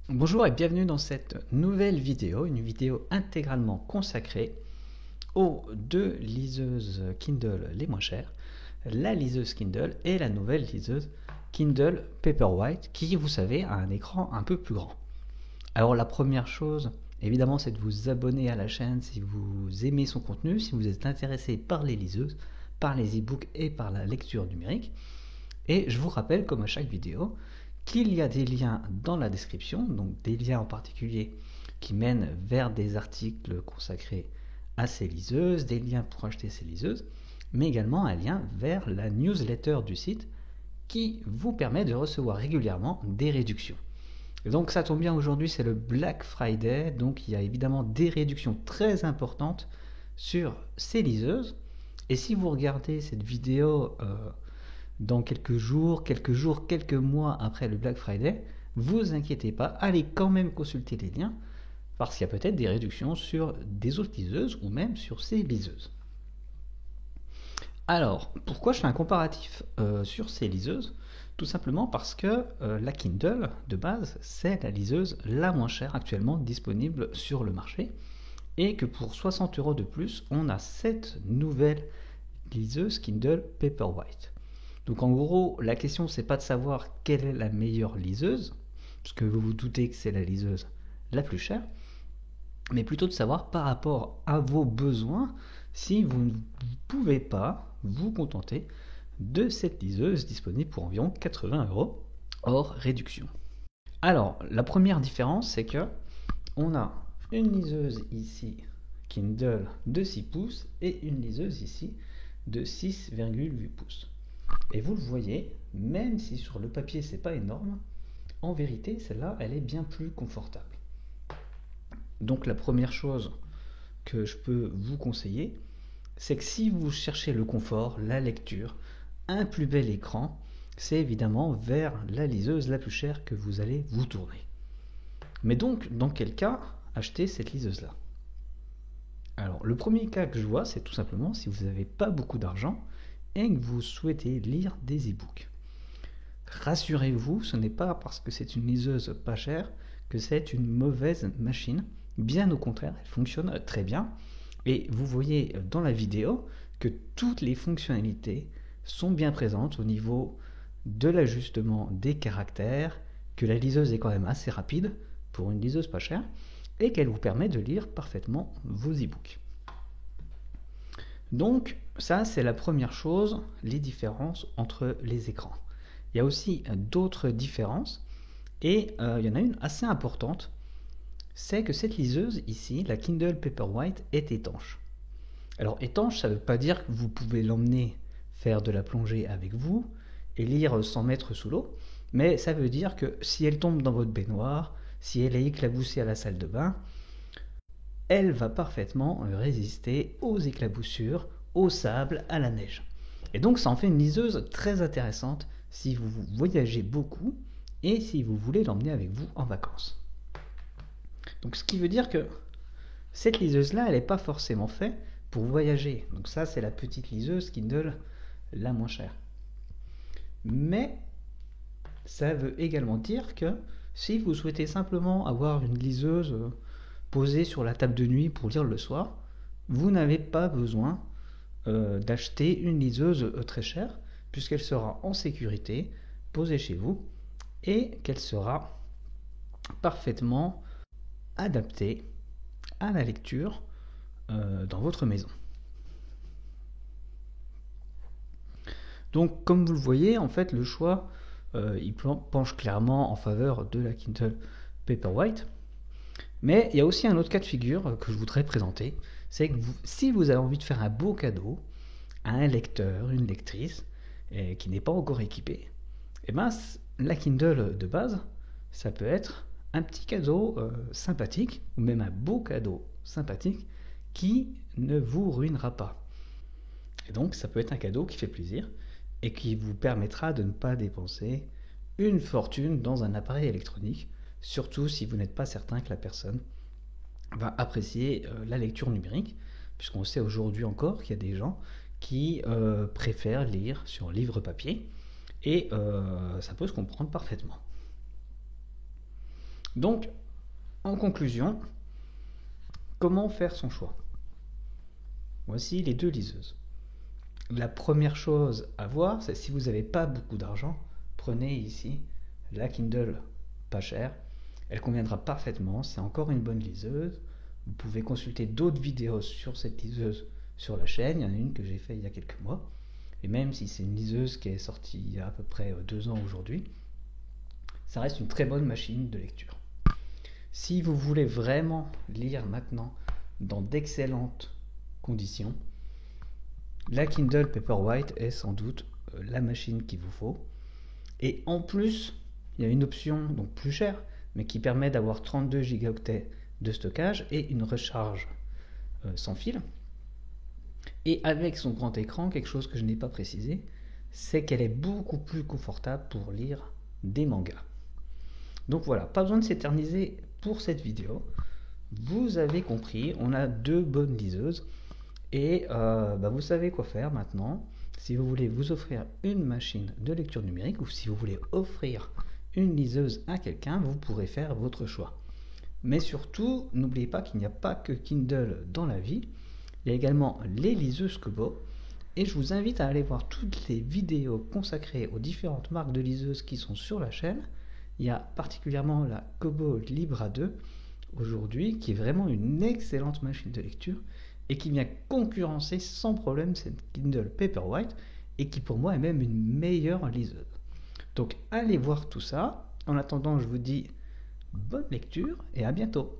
Bonjour et bienvenue dans cette nouvelle vidéo, une vidéo intégralement consacrée aux deux liseuses Kindle les moins chères, la liseuse Kindle et la nouvelle liseuse Kindle Paperwhite qui, vous savez, a un écran un peu plus grand. Alors la première chose, évidemment, c'est de vous abonner à la chaîne si vous aimez son contenu, si vous êtes intéressé par les liseuses, par les e-books et par la lecture numérique. Et je vous rappelle, comme à chaque vidéo, qu'il y a des liens dans la description, donc des liens en particulier qui mènent vers des articles consacrés à ces liseuses, des liens pour acheter ces liseuses, mais également un lien vers la newsletter du site qui vous permet de recevoir régulièrement des réductions. Et donc ça tombe bien, aujourd'hui c'est le Black Friday, donc il y a évidemment des réductions très importantes sur ces liseuses. Et si vous regardez cette vidéo dans quelques jours, quelques mois après le Black Friday, vous inquiétez pas, allez quand même consulter les liens, parce qu'il y a peut-être des réductions sur des autres liseuses ou même sur ces liseuses. Alors, pourquoi je fais un comparatif sur ces liseuses? Tout simplement parce que la Kindle, de base, c'est la liseuse la moins chère actuellement disponible sur le marché, et que pour 60 € de plus, on a cette nouvelle liseuse Kindle Paperwhite. Donc en gros, la question c'est pas de savoir quelle est la meilleure liseuse, puisque vous vous doutez que c'est la liseuse la plus chère, mais plutôt de savoir par rapport à vos besoins si vous ne pouvez pas vous contenter de cette liseuse disponible pour environ 80 € hors réduction. Alors la première différence c'est que on a une liseuse ici Kindle de 6 pouces et une liseuse ici de 6,8 pouces. Et vous le voyez, même si sur le papier c'est pas énorme, en vérité celle-là elle est bien plus confortable. Donc la première chose que je peux vous conseiller, c'est que si vous cherchez le confort, la lecture, un plus bel écran, c'est évidemment vers la liseuse la plus chère que vous allez vous tourner. Mais donc, dans quel cas acheter cette liseuse-là? Alors, le premier cas que je vois, c'est tout simplement si vous n'avez pas beaucoup d'argent et que vous souhaitez lire des e-books. Rassurez-vous, ce n'est pas parce que c'est une liseuse pas chère que c'est une mauvaise machine. Bien au contraire, elle fonctionne très bien. Et vous voyez dans la vidéo que toutes les fonctionnalités sont bien présentes au niveau de l'ajustement des caractères, que la liseuse est quand même assez rapide pour une liseuse pas chère et qu'elle vous permet de lire parfaitement vos e-books. Donc ça c'est la première chose, les différences entre les écrans. Il y a aussi d'autres différences et il y en a une assez importante, c'est que cette liseuse ici, la Kindle Paperwhite, est étanche. Alors étanche, ça ne veut pas dire que vous pouvez l'emmener faire de la plongée avec vous et lire sans mettre sous l'eau, mais ça veut dire que si elle tombe dans votre baignoire, si elle est éclaboussée à la salle de bain, elle va parfaitement résister aux éclaboussures, au sable, à la neige. Et donc ça en fait une liseuse très intéressante si vous voyagez beaucoup et si vous voulez l'emmener avec vous en vacances. Donc ce qui veut dire que cette liseuse-là, elle n'est pas forcément faite pour voyager. Donc ça, c'est la petite liseuse Kindle la moins chère. Mais ça veut également dire que si vous souhaitez simplement avoir une liseuse posée sur la table de nuit pour lire le soir, vous n'avez pas besoin d'acheter une liseuse très chère, puisqu'elle sera en sécurité, posée chez vous, et qu'elle sera parfaitement adaptée à la lecture dans votre maison. Donc comme vous le voyez, en fait le choix il penche clairement en faveur de la Kindle Paperwhite. Mais il y a aussi un autre cas de figure que je voudrais présenter, c'est que si vous avez envie de faire un beau cadeau à un lecteur, une lectrice qui n'est pas encore équipé, et ben la Kindle de base, ça peut être un petit cadeau sympathique, ou même un beau cadeau sympathique qui ne vous ruinera pas. Et donc ça peut être un cadeau qui fait plaisir et qui vous permettra de ne pas dépenser une fortune dans un appareil électronique, surtout si vous n'êtes pas certain que la personne va apprécier la lecture numérique, puisqu'on sait aujourd'hui encore qu'il y a des gens qui préfèrent lire sur livre papier, et ça peut se comprendre parfaitement. Donc, en conclusion, comment faire son choix? Voici les deux liseuses. La première chose à voir, c'est si vous n'avez pas beaucoup d'argent, prenez ici la Kindle pas chère. Elle conviendra parfaitement, c'est encore une bonne liseuse. Vous pouvez consulter d'autres vidéos sur cette liseuse sur la chaîne. Il y en a une que j'ai fait il y a quelques mois. Et même si c'est une liseuse qui est sortie il y a à peu près 2 ans aujourd'hui, ça reste une très bonne machine de lecture. Si vous voulez vraiment lire maintenant dans d'excellentes conditions, la Kindle Paperwhite est sans doute la machine qu'il vous faut. Et en plus, il y a une option donc plus chère, mais qui permet d'avoir 32 gigaoctets de stockage et une recharge sans fil. Et avec son grand écran, quelque chose que je n'ai pas précisé, c'est qu'elle est beaucoup plus confortable pour lire des mangas. Donc voilà, pas besoin de s'éterniser pour cette vidéo. Vous avez compris, on a deux bonnes liseuses et vous savez quoi faire maintenant. Si vous voulez vous offrir une machine de lecture numérique ou si vous voulez offrir une liseuse à quelqu'un, vous pourrez faire votre choix. Mais surtout, n'oubliez pas qu'il n'y a pas que Kindle dans la vie. Il y a également les liseuses Kobo. Et je vous invite à aller voir toutes les vidéos consacrées aux différentes marques de liseuses qui sont sur la chaîne. Il y a particulièrement la Kobo Libra 2 aujourd'hui, qui est vraiment une excellente machine de lecture et qui vient concurrencer sans problème cette Kindle Paperwhite et qui pour moi est même une meilleure liseuse. Donc allez voir tout ça. En attendant, je vous dis bonne lecture et à bientôt.